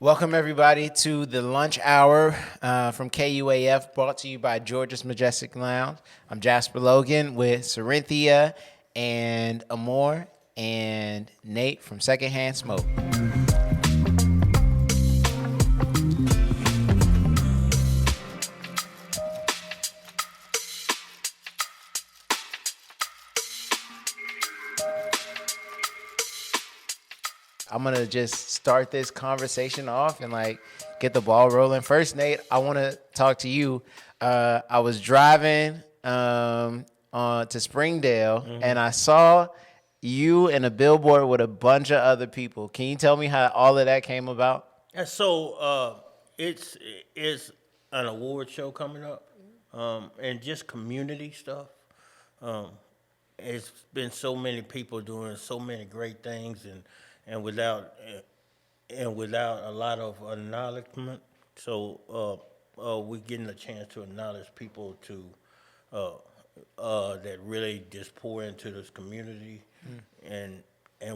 Welcome, everybody, to the lunch hour from KUAF, brought to you by Georgia's Majestic Lounge. I'm Jasper Logan with Cyrinthia and Amor and Nate from Secondhand Smoke. I'm gonna just start this conversation off and get the ball rolling. First, Nate, I want to talk to you. I was driving to Springdale and I saw you in a billboard with a bunch of other people. Can you tell me how all of that came about? It's an award show coming up, and just community stuff. Um, it's been so many people doing so many great things, and without a lot of acknowledgement. We're getting a chance to acknowledge people uh, that really just pour into this community, and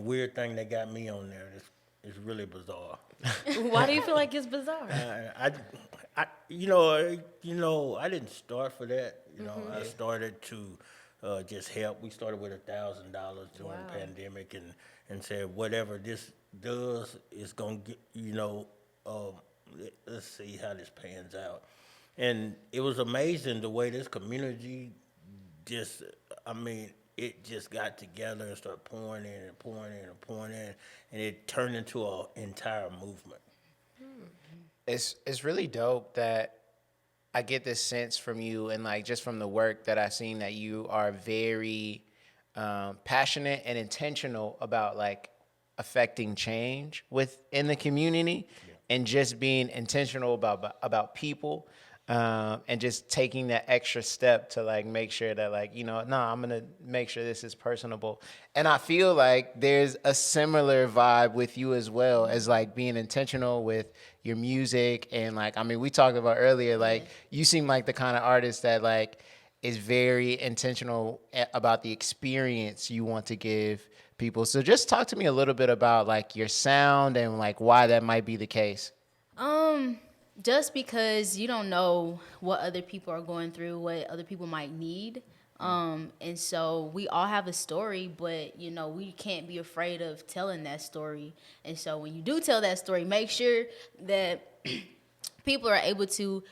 weird thing that got me on there is really bizarre. Why do you feel like it's bizarre? I didn't start for that. I started to just help. We started with $1,000 during the pandemic, and said whatever this does is gonna get. Let's see how this pans out. And it was amazing the way this community just. I mean, it just got together and started pouring in and pouring in and pouring in, and it turned into an entire movement. It's really dope that I get this sense from you and just from the work that I've seen that you are very passionate and intentional about affecting change within the community and just being intentional about people and just taking that extra step to make sure that I'm gonna make sure this is personable. And I feel like there's a similar vibe with you as well as being intentional with your music and we talked about earlier you seem like the kind of artist that is very intentional about the experience you want to give people. So just talk to me a little bit about your sound and why that might be the case. Just because you don't know what other people are going through, what other people might need. And so we all have a story, but we can't be afraid of telling that story. And so when you do tell that story, make sure that people are able to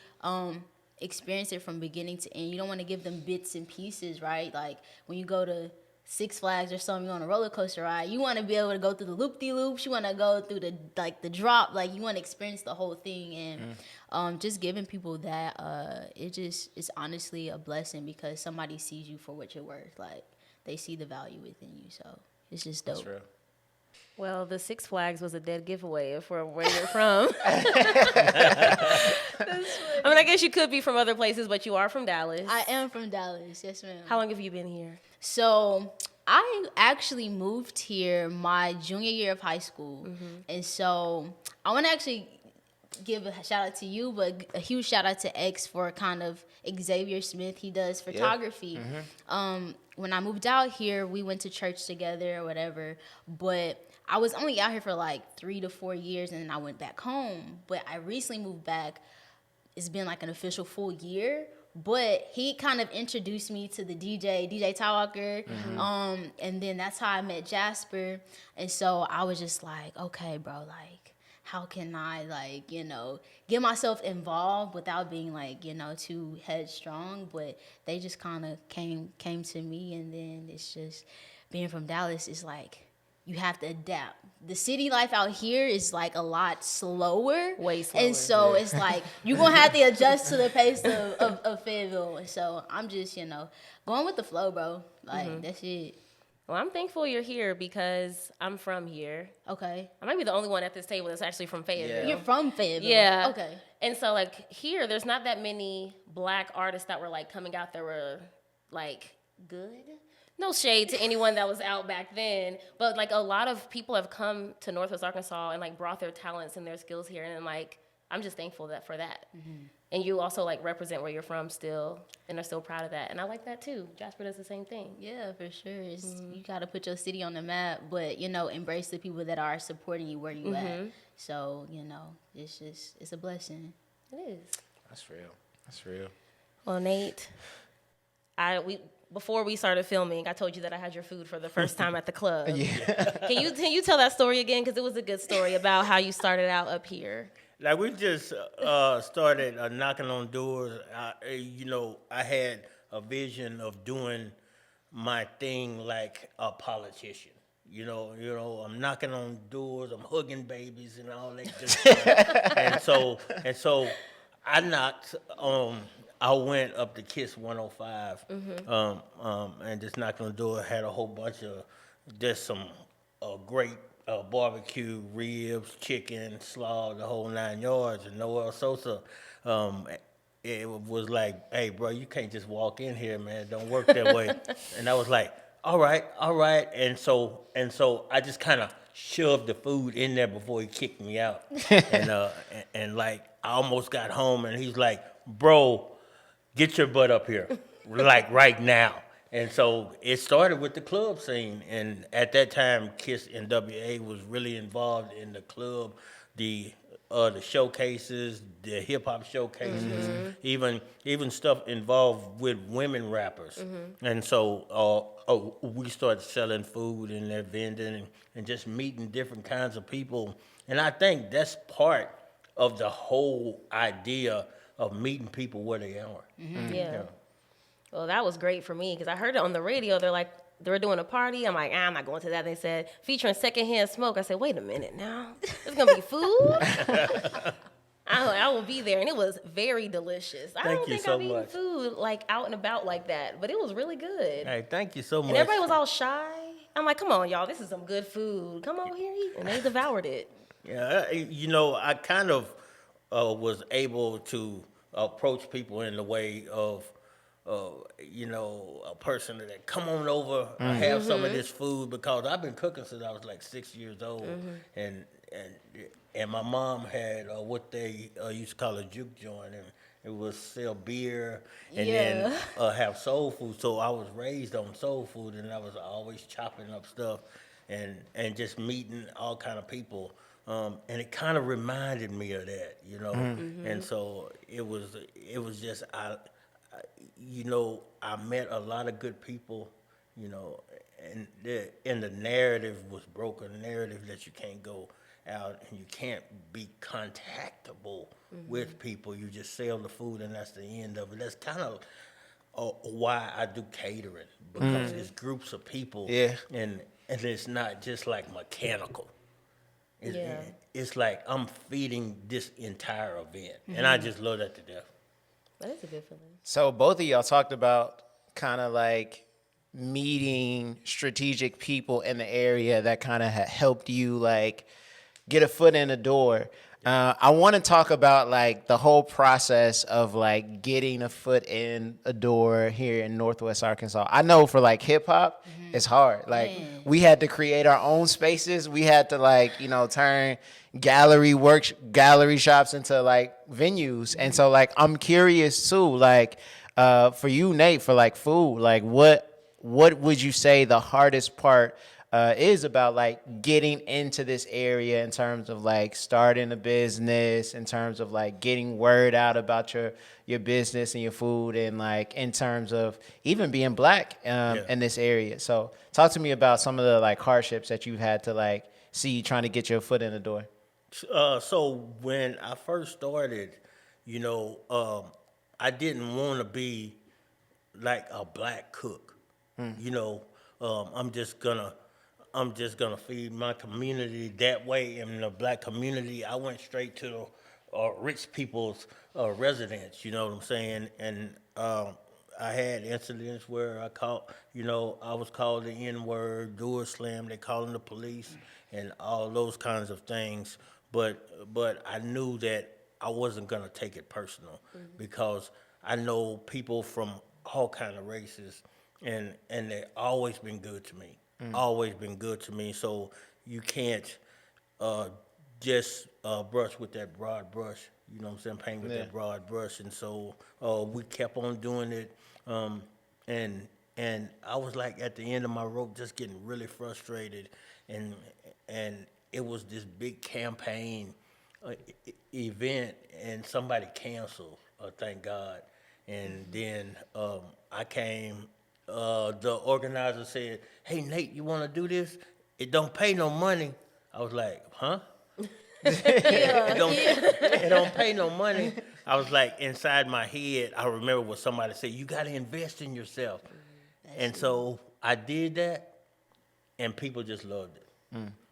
experience it from beginning to end. You don't want to give them bits and pieces, right? Like when you go to Six Flags or something, you're on a roller coaster ride, you want to be able to go through the loop-de-loops, you want to go through the drop, you want to experience the whole thing. And just giving people that, it's honestly a blessing because somebody sees you for what you're worth. They see the value within you, so it's just dope. That's real. Well, the Six Flags was a dead giveaway for where you're from. I guess you could be from other places, but you are from Dallas. I am from Dallas, yes ma'am. How long have you been here? So I actually moved here my junior year of high school. And so I want to actually give a shout out to you, but a huge shout out to X for kind of Xavier Smith. He does photography. When I moved out here, we went to church together or whatever, but I was only out here for 3 to 4 years and then I went back home. But I recently moved back. It's been an official full year. But he kind of introduced me to the DJ Ty Walker, and then that's how I met Jasper. And so I was just okay, bro, how can I get myself involved without being too headstrong? But they just kind of came to me, and then it's just being from Dallas is you have to adapt. The city life out here is a lot slower. Way slower. And so it's you're going to have to adjust to the pace of Fayetteville. And so I'm just, going with the flow, bro. That's it. Well, I'm thankful you're here because I'm from here. Okay. I might be the only one at this table that's actually from Fayetteville. You're from Fayetteville. Yeah. Okay. And so here, there's not that many black artists that were coming out that were good. No shade to anyone that was out back then, but a lot of people have come to Northwest Arkansas and brought their talents and their skills here, and I'm just thankful for that. And you also like represent where you're from still, and are still proud of that. And I like that too. Jasper does the same thing. Yeah, for sure. You got to put your city on the map, but embrace the people that are supporting you where you at. So it's a blessing. It is. That's real. That's real. Well, Nate, before we started filming, I told you that I had your food for the first time at the club. Can you tell that story again? Because it was a good story about how you started out up here. Like we just started knocking on doors. I had a vision of doing my thing like a politician. I'm knocking on doors, I'm hugging babies and all that good stuff. and so I knocked. I went up to Kiss 105, and just knocked on the door. Had a whole bunch of just some great barbecue, ribs, chicken, slaw, the whole 9 yards. And Noel Sosa, it was like, "Hey, bro, you can't just walk in here, man. It don't work that way." And I was like, all right. And so I just kind of shoved the food in there before he kicked me out. and like I almost got home, and he's like, "Bro, get your butt up here, like right now." And so it started with the club scene, and at that time, Kiss NWA was really involved in the club, the showcases, the hip hop showcases, even stuff involved with women rappers. And so we started selling food and their vending and just meeting different kinds of people. And I think that's part of the whole idea of meeting people where they are. Yeah. Well, that was great for me because I heard it on the radio. They're like, they were doing a party. I'm like, I'm not going to that. They said, featuring secondhand smoke. I said, wait a minute now. There's going to be food? I will be there. And it was very delicious. I don't think I've eaten food like out and about like that. But it was really good. Hey, thank you so much. And everybody was all shy. I'm like, come on, y'all. This is some good food. Come on here, eat. And they devoured it. Yeah, I kind of was able to approach people in the way of, a person that come on over, have some of this food, because I've been cooking since I was like 6 years old, and my mom had what they used to call a juke joint, and it was sell beer and then have soul food. So I was raised on soul food, and I was always chopping up stuff and just meeting all kind of people. And it kind of reminded me of that, And so it was just I met a lot of good people, and the narrative was broken. The narrative that you can't go out and you can't be contactable with people. You just sell the food and that's the end of it. That's kind of why I do catering, because it's groups of people, and it's not just like mechanical. It's like I'm feeding this entire event, and I just love that to death. That is a good feeling. So both of y'all talked about kind of like meeting strategic people in the area that kind of helped you like get a foot in the door. I want to talk about like the whole process of like getting a foot in a door here in Northwest Arkansas. I know for like hip hop, it's hard. Like we had to create our own spaces. We had to like, turn gallery shops into like venues. And so like, I'm curious too, like, for you, Nate, for like food, like what would you say the hardest part is about like getting into this area in terms of like starting a business, in terms of like getting word out about your business and your food, and like in terms of even being black in this area. So talk to me about some of the like hardships that you've had to like see trying to get your foot in the door. So when I first started, I didn't want to be like a black cook. I'm just gonna feed my community that way. In the black community, I went straight to the rich people's residence. You know what I'm saying? And I had incidents where I was called the N-word, door slam. They calling the police and all those kinds of things. But I knew that I wasn't gonna take it personal, because I know people from all kind of races, and they've always been good to me. Always been good to me. So you can't just brush with that broad brush. You know what I'm saying? Paint with that broad brush, and so we kept on doing it. And I was like at the end of my rope, just getting really frustrated, and it was this big campaign event, and somebody canceled. Thank God. And then I came. The organizer said, "Hey Nate, you want to do this? It don't pay no money." I was like, "Huh?" It don't pay no money. I was like, inside my head, I remember what somebody said, you got to invest in yourself. And so I did that, and people just loved it.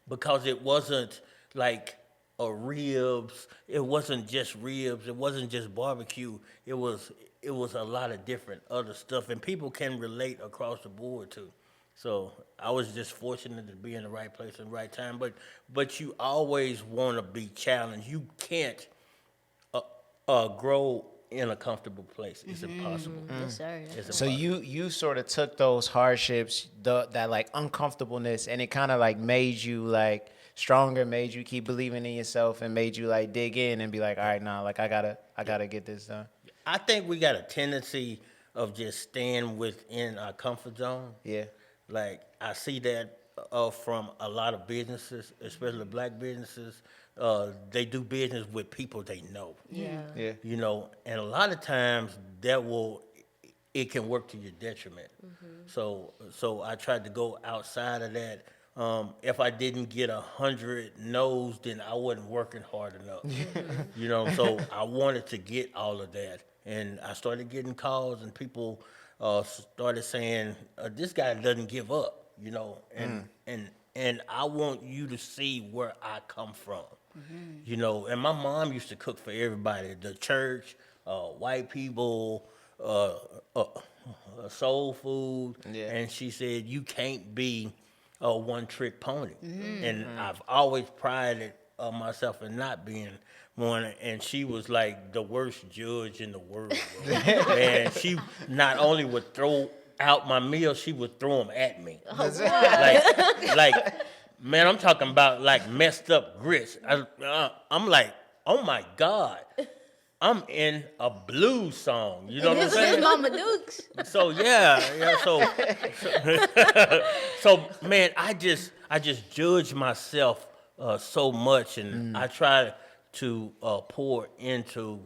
Because it wasn't like a ribs. It wasn't just ribs. It wasn't just barbecue. It was a lot of different other stuff, and people can relate across the board too. So I was just fortunate to be in the right place at the right time. But you always want to be challenged. You can't grow in a comfortable place. It's impossible. Yes, sir. It's So you sort of took those hardships, that like uncomfortableness, and it kind of like made you like stronger, made you keep believing in yourself, and made you like dig in and be like, all right, nah, like I gotta get this done. I think we got a tendency of just staying within our comfort zone. Yeah. Like, I see that from a lot of businesses, especially black businesses. They do business with people they know. Yeah. Yeah. You know, and a lot of times it can work to your detriment. So I tried to go outside of that. If I didn't get 100 no's, then I wasn't working hard enough. You know, so I wanted to get all of that. And I started getting calls, and people started saying, this guy doesn't give up, you know, and I want you to see where I come from, you know. And my mom used to cook for everybody, the church, white people, soul food, and she said, you can't be a one-trick pony. And I've always prided myself in not being one, and she was like the worst judge in the world. And she not only would throw out my meals, she would throw them at me. Like, man, I'm talking about like messed up grits. I'm like, oh my God, I'm in a blues song. You know what I'm saying? Mama Dukes. So so man, I just judge myself so much, and I try to pour into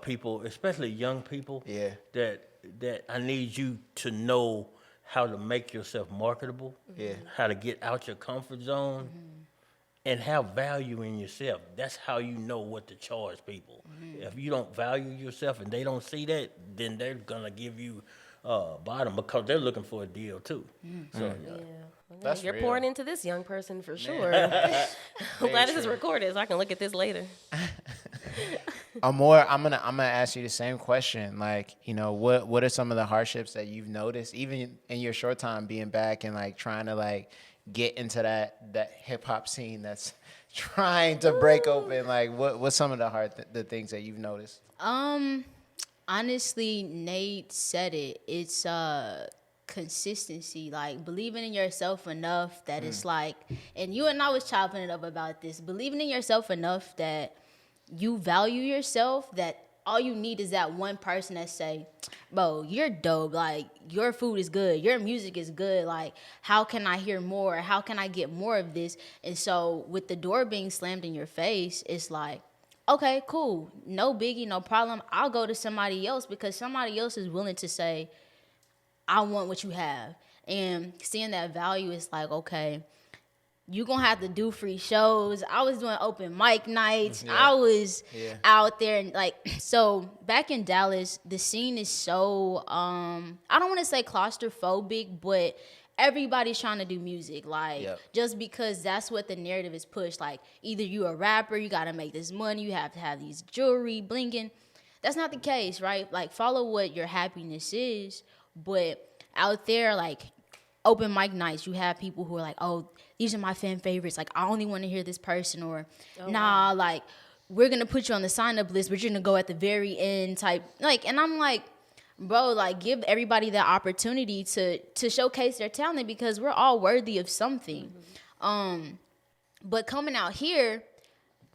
people, especially young people. Yeah. That I need you to know how to make yourself marketable. Yeah. How to get out your comfort zone. And have value in yourself. That's how you know what to charge people. If you don't value yourself and they don't see that, then they're gonna give you bottom, because they're looking for a deal too. So That's You're real. pouring into this young person for sure. I'm glad this is recorded so I can look at this later. Amor, I'm gonna ask you the same question. Like, you know, what are some of the hardships that you've noticed, even in your short time being back and like trying to like get into that hip hop scene that's trying to break open? Like, what's some of the things that you've noticed? Honestly, Nate said it. It's consistency, like believing in yourself enough that it's like, and you and I was chopping it up about this, believing in yourself enough that you value yourself, that all you need is that one person that say, bro, you're dope, like your food is good, your music is good, like how can I hear more, how can I get more of this? And so with the door being slammed in your face, it's like, okay, cool, no biggie, no problem, I'll go to somebody else, because somebody else is willing to say, I want what you have. And seeing that value is like, okay, you're going to have to do free shows. I was doing open mic nights. I was out there. And like, so back in Dallas, the scene is so, I don't want to say claustrophobic, but everybody's trying to do music. Like, just because that's what the narrative is pushed. Like, either you're a rapper, you got to make this money, you have to have these jewelry, blinking. That's not the case, right? Like, follow what your happiness is. But out there, like, open mic nights, you have people who are like, oh, these are my fan favorites. Like, I only want to hear this person. Or, nah, like, we're going to put you on the sign-up list, but you're going to go at the very end type. Like, and I'm like, bro, like, give everybody that opportunity to showcase their talent, because we're all worthy of something. But coming out here,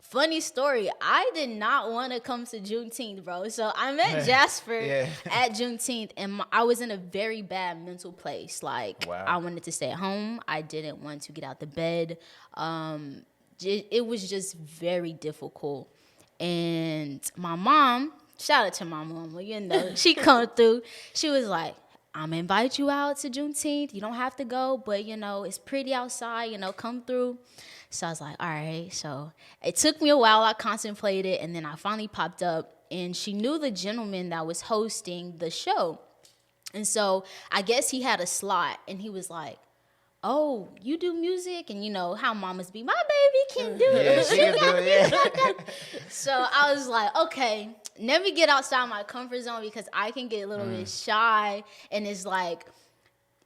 Funny story, I did not want to come to Juneteenth, bro. So I met Jasper at Juneteenth, and I was in a very bad mental place. Like, I wanted to stay at home. I didn't want to get out the bed. It was just very difficult. And my mom, shout out to my mama, she come through. She was like, I'm going to invite you out to Juneteenth. You don't have to go, but, it's pretty outside, come through. So I was like, all right. So it took me a while. I contemplated, and then I finally popped up, and she knew the gentleman that was hosting the show. And so I guess he had a slot, and he was like, oh, you do music? And how mamas be, my baby can do it. Yeah, she can do it, yeah. So I was like, okay, never get outside my comfort zone because I can get a little bit shy. And it's like,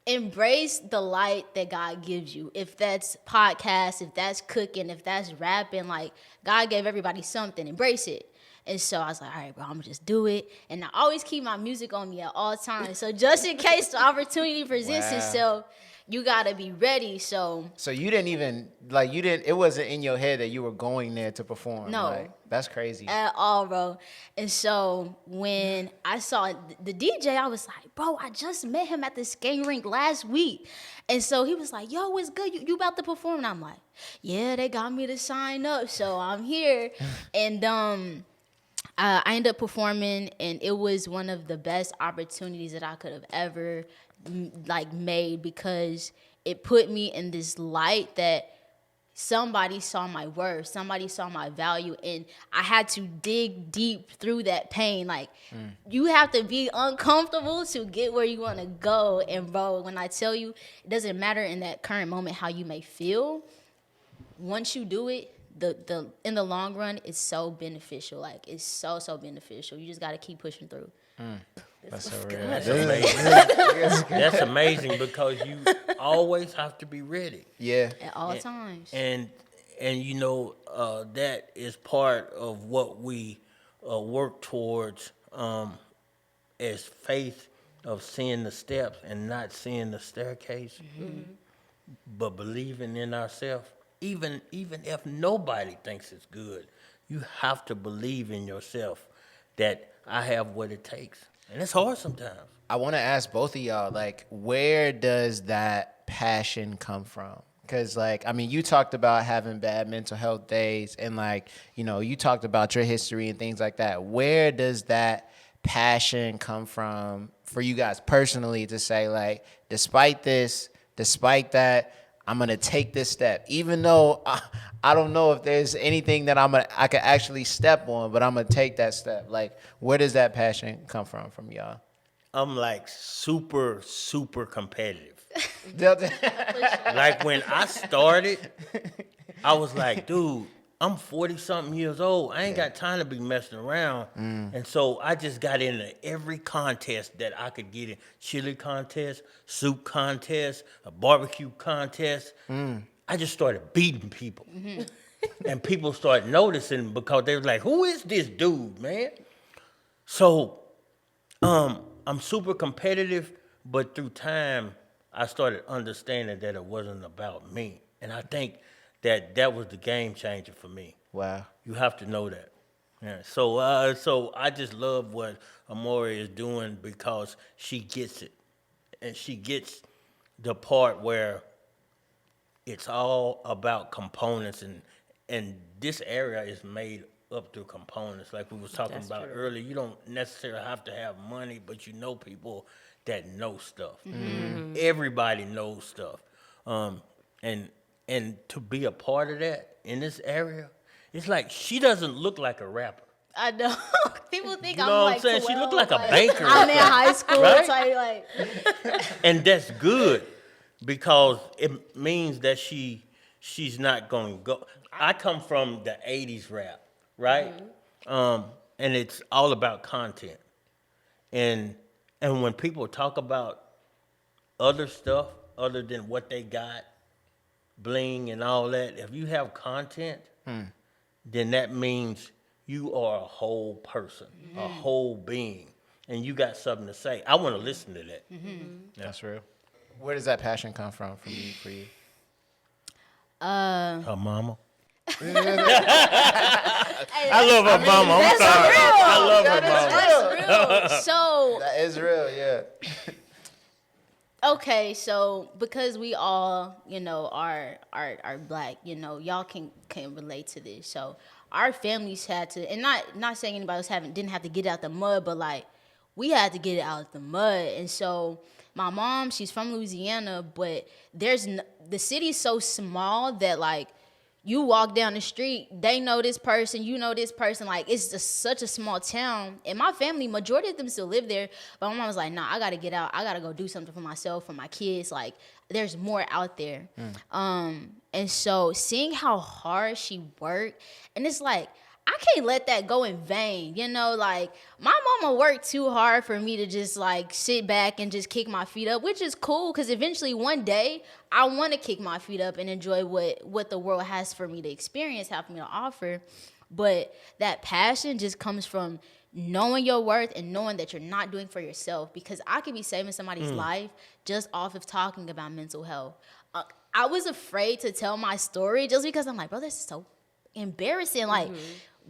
embrace the light that God gives you. If that's podcast, if that's cooking, if that's rapping, like God gave everybody something, embrace it. And so I was like, all right, bro, I'm gonna just do it. And I always keep my music on me at all times. So just in case the opportunity presents itself, you gotta be ready. So you didn't even it wasn't in your head that you were going there to perform. No. Like, that's crazy. At all, bro. And so when I saw the DJ, I was like, bro, I just met him at the skating rink last week. And so he was like, yo, what's good? You about to perform? And I'm like, yeah, they got me to sign up. So I'm here. And I ended up performing, and it was one of the best opportunities that I could have ever made, because it put me in this light that somebody saw my worth, somebody saw my value, and I had to dig deep through that pain. Like, you have to be uncomfortable to get where you want to go. And bro, when I tell you, it doesn't matter in that current moment how you may feel. Once you do it, the in the long run, it's so beneficial. Like, it's so beneficial. You just got to keep pushing through. That's so real. That's amazing. That's amazing, because you always have to be ready. Yeah. At all times. And that is part of what we work towards as faith, of seeing the steps and not seeing the staircase, but believing in ourselves. Even if nobody thinks it's good, you have to believe in yourself that I have what it takes. And it's hard sometimes. I want to ask both of y'all, like, where does that passion come from? Because, you talked about having bad mental health days, and, you talked about your history and things like that. Where does that passion come from for you guys personally to say, like, despite this, despite that, I'm going to take this step, even though I don't know if there's anything that I could actually step on, but I'm going to take that step. Like, where does that passion come from y'all? I'm super, super competitive. Delta. Like, when I started, I was like, dude, I'm 40-something years old. I ain't got time to be messing around. And so I just got into every contest that I could get in. Chili contest, soup contest, a barbecue contest. I just started beating people. And people started noticing, because they were like, who is this dude, man? So I'm super competitive, but through time, I started understanding that it wasn't about me. And I think that was the game changer for me. Wow. You have to know that. Yeah. So I just love what Amor is doing, because she gets it. And she gets the part where it's all about components, and this area is made up through components. Like we was talking That's about true. earlier, you don't necessarily have to have money, but you know people that know stuff. Everybody knows stuff. And to be a part of that in this area, it's like she doesn't look like a rapper. I know. People think You I'm know what like I'm saying? 12, She looked like a like, banker. I'm in high school. Right? So like And that's good, because it means that she's not going to go. I come from the 80s rap, right? And it's all about content. And when people talk about other stuff other than what they got, bling and all that, if you have content, then that means you are a whole person, a whole being, and you got something to say. I want to listen to that. That's real. Where does that passion come from you, for you? Her mama. I love her mama. I'm sorry. real. I love her mama. That's real. So That is real, yeah. okay, so because we all, are black, y'all can relate to this. So our families had to, and not saying anybody else didn't have to get out the mud, but like we had to get it out the mud. And so my mom, she's from Louisiana, but the city's so small that like you walk down the street, they know this person, you know this person. Like, it's just such a small town. And my family, majority of them still live there. But my mom was like, nah, I got to get out. I got to go do something for myself, for my kids. Like, there's more out there. And so seeing how hard she worked, and it's like, I can't let that go in vain. Like, my mama worked too hard for me to just like sit back and just kick my feet up, which is cool because eventually one day I want to kick my feet up and enjoy what the world has for me to experience, have for me to offer. But that passion just comes from knowing your worth and knowing that you're not doing for yourself, because I could be saving somebody's life just off of talking about mental health. I was afraid to tell my story just because I'm like, bro, this is so embarrassing. Like,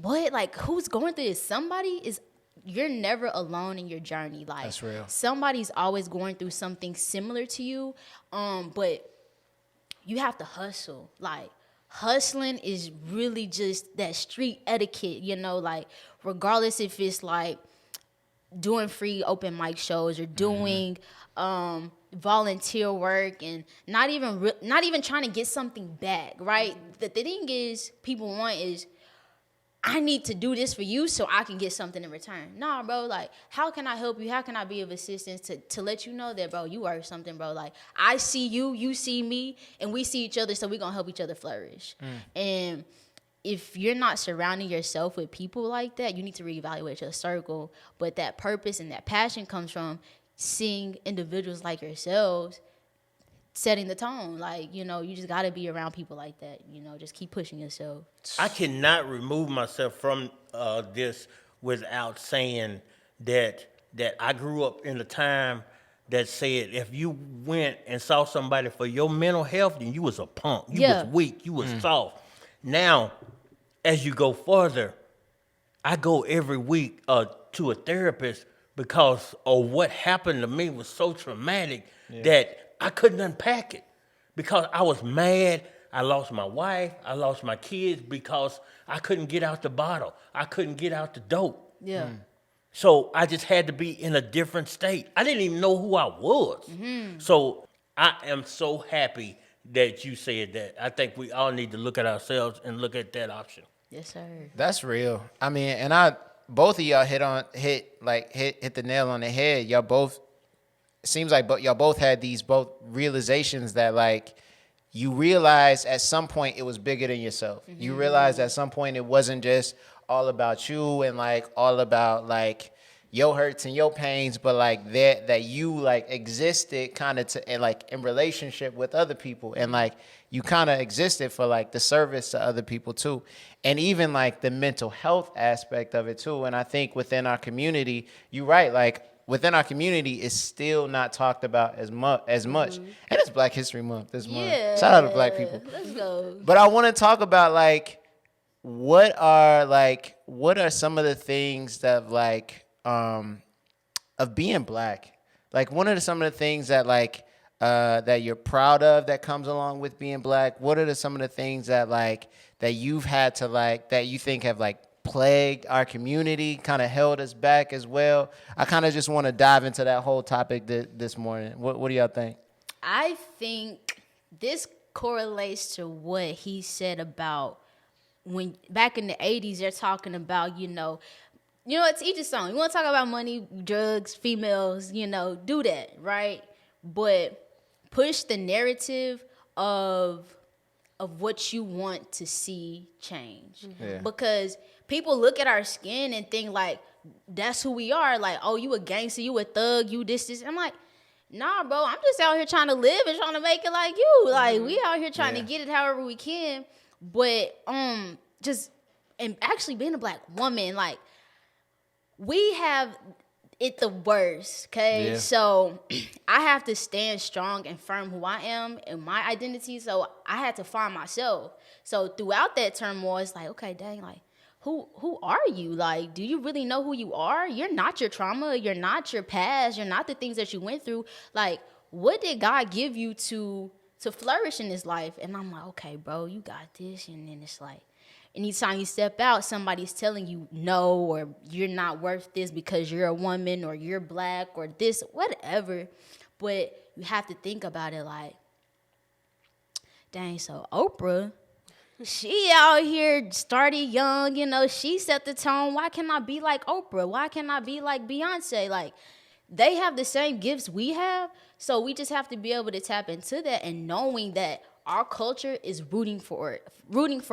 what? Like, who's going through this? You're never alone in your journey. Like, that's real. Somebody's always going through something similar to you. But you have to hustle. Like, hustling is really just that street etiquette, like, regardless if it's like doing free open mic shows or doing volunteer work and not even trying to get something back, right? The thing is, people want is, I need to do this for you so I can get something in return. Nah, bro, like, how can I help you? How can I be of assistance to let you know that, bro, you are something, bro? Like, I see you, you see me, and we see each other, so we're going to help each other flourish. And if you're not surrounding yourself with people like that, you need to reevaluate your circle. But that purpose and that passion comes from seeing individuals like yourselves setting the tone. Like, you just got to be around people like that. Just keep pushing yourself. I cannot remove myself from this without saying that I grew up in a time that said if you went and saw somebody for your mental health, then you was a punk. You was weak. You was soft. Now, as you go further, I go every week to a therapist because of what happened to me was so traumatic that I couldn't unpack it, because I was mad. I lost my wife. I lost my kids because I couldn't get out the bottle. I couldn't get out the dope. Yeah. So I just had to be in a different state. I didn't even know who I was. So I am so happy that you said that. I think we all need to look at ourselves and look at that option. Yes, sir. That's real. I mean, and both of y'all hit the nail on the head. Y'all both, it seems like y'all both had these both realizations that, like, you realized at some point it was bigger than yourself. You realized at some point it wasn't just all about you and like all about like your hurts and your pains, but like that you like existed kind of to, and like in relationship with other people, and like you kind of existed for like the service to other people too, and even like the mental health aspect of it too. And I think within our community, you're right, like within our community, it's still not talked about as much. And it's Black History Month this month. Yeah. Shout out to Black people. Let's go. But I want to talk about like what are some of the things that like of being Black? Like, what are some of the things that like that you're proud of that comes along with being Black? What are some of the things that like that you've had to like that you think have like plagued our community, kind of held us back as well? I kind of just want to dive into that whole topic this morning. What do y'all think? I think this correlates to what he said about when back in the 80s, they're talking about, it's each a song. You want to talk about money, drugs, females, do that, right? But push the narrative of what you want to see change. Yeah. Because people look at our skin and think like, that's who we are. Like, oh, you a gangster, you a thug, you this. I'm like, nah, bro, I'm just out here trying to live and trying to make it like you. Like, we out here trying to get it however we can. But and actually being a Black woman, like, we have it the worst, okay? Yeah. So I have to stand strong and firm who I am and my identity. So I had to find myself. So throughout that turmoil, it's like, okay, dang, like, who are you? Like, do you really know who you are? You're not your trauma. You're not your past. You're not the things that you went through. Like, what did God give you to flourish in this life? And I'm like, okay, bro, you got this. And then it's like, anytime you step out, somebody's telling you no, or you're not worth this because you're a woman, or you're black, or this, whatever. But you have to think about it like, dang, so Oprah, she out here started young, you know, she set the tone. Why can't I be like Oprah? Why can't I be like Beyonce? Like, they have the same gifts we have. So we just have to be able to tap into that, and knowing that our culture is rooting for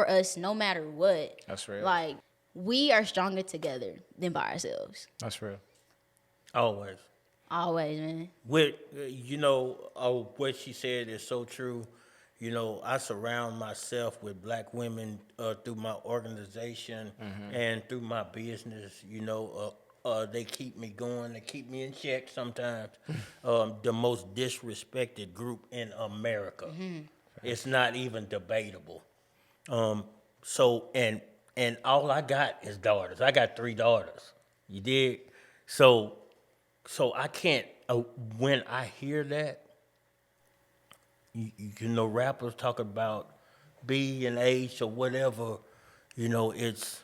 us no matter what. That's real. Like, we are stronger together than by ourselves. That's real. Always. Always, man. With what she said is so true. You know, I surround myself with black women through my organization and through my business. You know, they keep me going. They keep me in check sometimes. The most disrespected group in America. It's not even debatable. So all I got is daughters. I got 3 daughters. You dig? So I can't. When I hear that. You know, rappers talk about B and H or whatever, you know, it's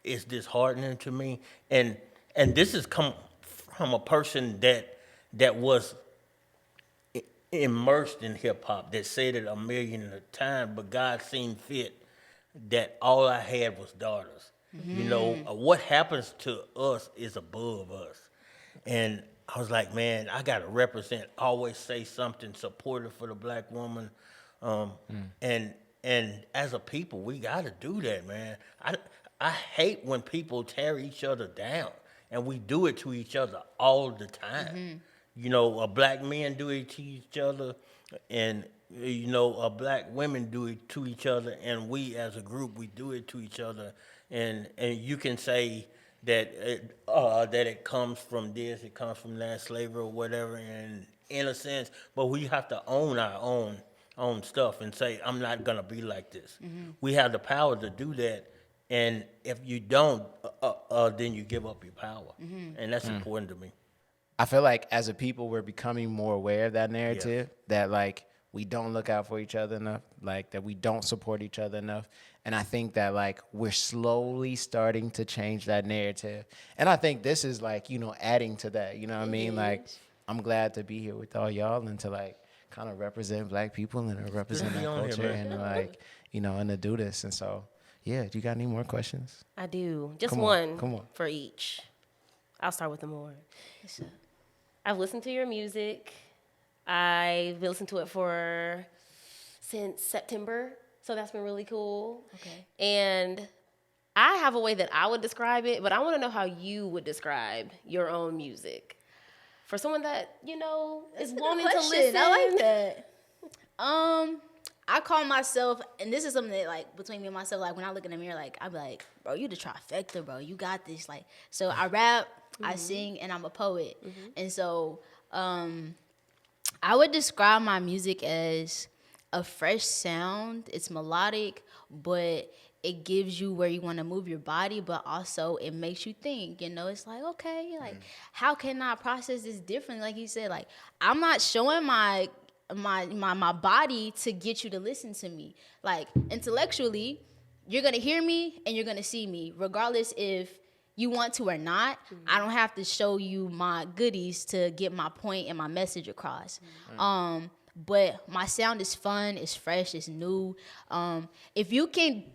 disheartening to me. And this has come from a person that was immersed in hip hop, that said it a million at a time, but God seen fit that all I had was daughters. You know, what happens to us is above us. And I was like, man, I got to represent, always say something supportive for the black woman. And as a people, we got to do that, man. I hate when people tear each other down, and we do it to each other all the time. You know, black men do it to each other, and, you know, black women do it to each other, and we as a group, we do it to each other. And you can say that it comes from this, it comes from that, slavery or whatever, and in a sense, but we have to own our own stuff and say, I'm not gonna be like this. We have the power to do that, and if you don't, then you give up your power, and that's important to me. I feel like as a people, we're becoming more aware of that narrative, that like we don't look out for each other enough, like that we don't support each other enough. And I think that like we're slowly starting to change that narrative. And I think this is like, you know, adding to that, you know what I mean? Like, I'm glad to be here with all y'all and to like kind of represent black people and to represent our culture and like, you know, and to do this. And so, yeah, do you got any more questions? I do. Just Come one on. for each. I'll start with Amor. I've listened to your music. I've listened to it since September. So that's been really cool. Okay. And I have a way that I would describe it, but I want to know how you would describe your own music. For someone that, you know, is wanting to listen. I like that. I call myself, and this is something that, like, between me and myself, like, when I look in the mirror, like, I'm like, bro, you the trifecta, bro. You got this. Like, so I rap, I sing, and I'm a poet. And so I would describe my music as a fresh sound. It's melodic, but it gives you where you want to move your body, but also it makes you think, you know. It's like, okay, like, how can I process this differently? Like you said, like, I'm not showing my body to get you to listen to me. Like, intellectually, you're going to hear me and you're going to see me, regardless if you want to or not. I don't have to show you my goodies to get my point and my message across. But my sound is fun, it's fresh, it's new. If you can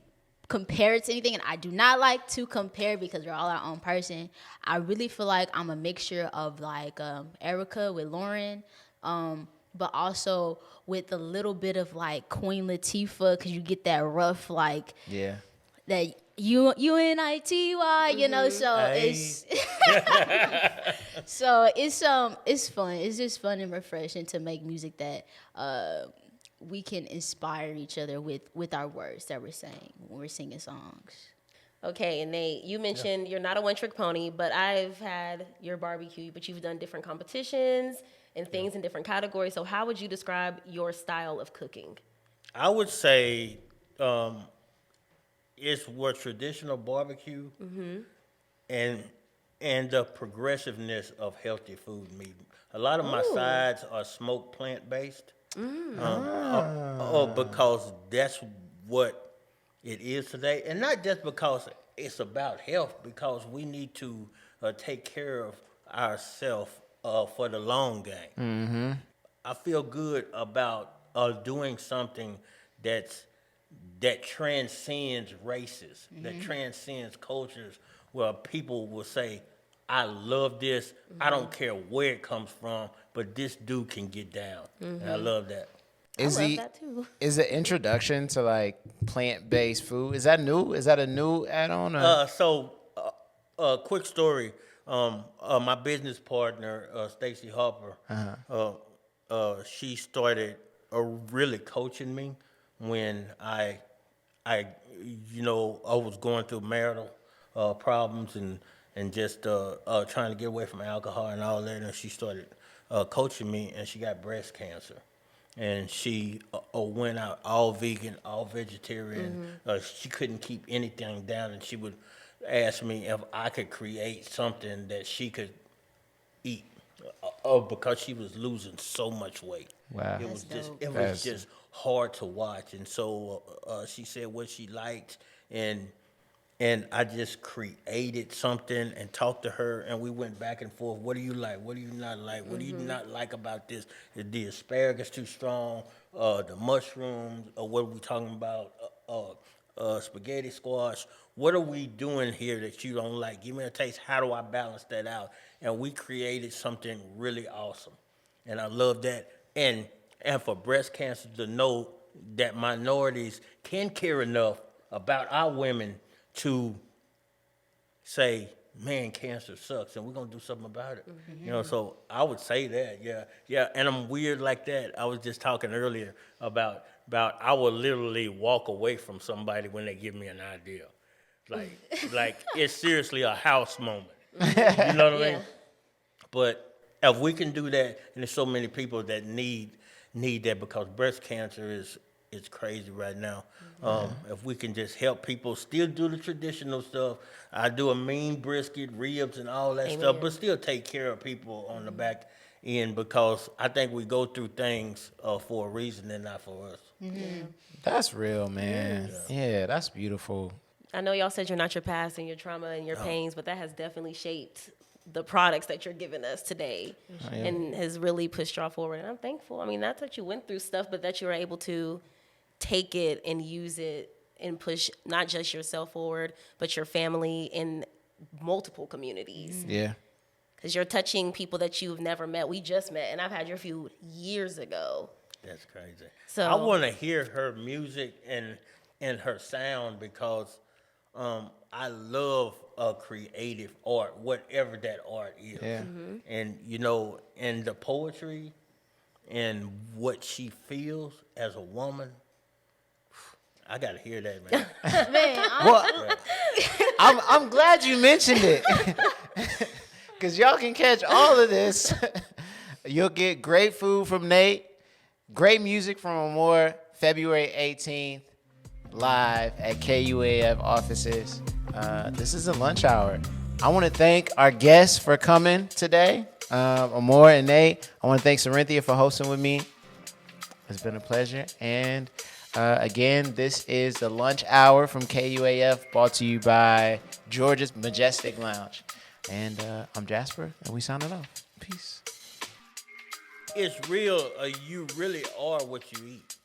compare it to anything, and I do not like to compare because we're all our own person, I really feel like I'm a mixture of like Erica with Lauren, but also with a little bit of like Queen Latifah, because you get that rough, like, that UNITY, you know, so it's so it's fun. It's just fun and refreshing to make music that we can inspire each other with our words that we're saying when we're singing songs. Okay, and Nate, you mentioned you're not a one-trick pony, but I've had your barbecue, but you've done different competitions and things in different categories. So how would you describe your style of cooking? I would say it's what traditional barbecue and the progressiveness of healthy food meat. A lot of my sides are smoked plant based, because that's what it is today, and not just because it's about health, because we need to take care of ourselves for the long game. I feel good about doing something that transcends races, that transcends cultures, where people will say, "I love this. I don't care where it comes from, but this dude can get down." And I love that. Is I love the that too. is the introduction to like plant-based food, is that new? Is that a new add-on? Or? Quick story. My business partner, Stacy Harper, she started really coaching me when I was going through marital problems and just trying to get away from alcohol and all that. And she started coaching me, and she got breast cancer. And she went out all vegan, all vegetarian. She couldn't keep anything down, and she would ask me if I could create something that she could eat, because she was losing so much weight. Wow. It was just dope. it was That's- just hard to watch, and so she said what she liked, and I just created something and talked to her, and we went back and forth. What do you like? What do you not like? What do you not like about this? Is the asparagus too strong? The mushrooms? Or what are we talking about? Spaghetti squash. What are we doing here that you don't like? Give me a taste. How do I balance that out? And we created something really awesome, and I love that. And for breast cancer to know that minorities can care enough about our women to say, man, cancer sucks, and we're gonna do something about it. So I would say that, yeah. And I'm weird like that. I was just talking earlier about I will literally walk away from somebody when they give me an idea, like it's seriously a house moment. You know what I mean? Yeah. But if we can do that, and there's so many people that need that, because breast cancer is crazy right now. If we can just help people still do the traditional stuff, I do a mean brisket, ribs, and all that stuff, but still take care of people on the back end, because I think we go through things for a reason and not for us. That's real, man. Yeah, that's beautiful. I know y'all said you're not your past and your trauma and your pains, but that has definitely shaped the products that you're giving us today and has really pushed y'all forward. And I'm thankful. I mean, not that you went through stuff, but that you were able to take it and use it and push not just yourself forward, but your family in multiple communities. Yeah. Because you're touching people that you've never met. We just met, and I've had your food years ago. That's crazy. So- I want to hear her music and her sound, because I love creative art, whatever that art is. Yeah. And and the poetry and what she feels as a woman, I gotta hear that, man. Well, I'm glad you mentioned it, because y'all can catch all of this. You'll get great food from Nate, great music from Amor, February 18th, live at KUAF offices. This is a lunch hour. I want to thank our guests for coming today, Amor and Nate. I want to thank Cyrinthia for hosting with me. It's been a pleasure. And again, this is the lunch hour from KUAF, brought to you by Georgia's Majestic Lounge. And I'm Jasper, and we signing off. Peace. It's real. You really are what you eat.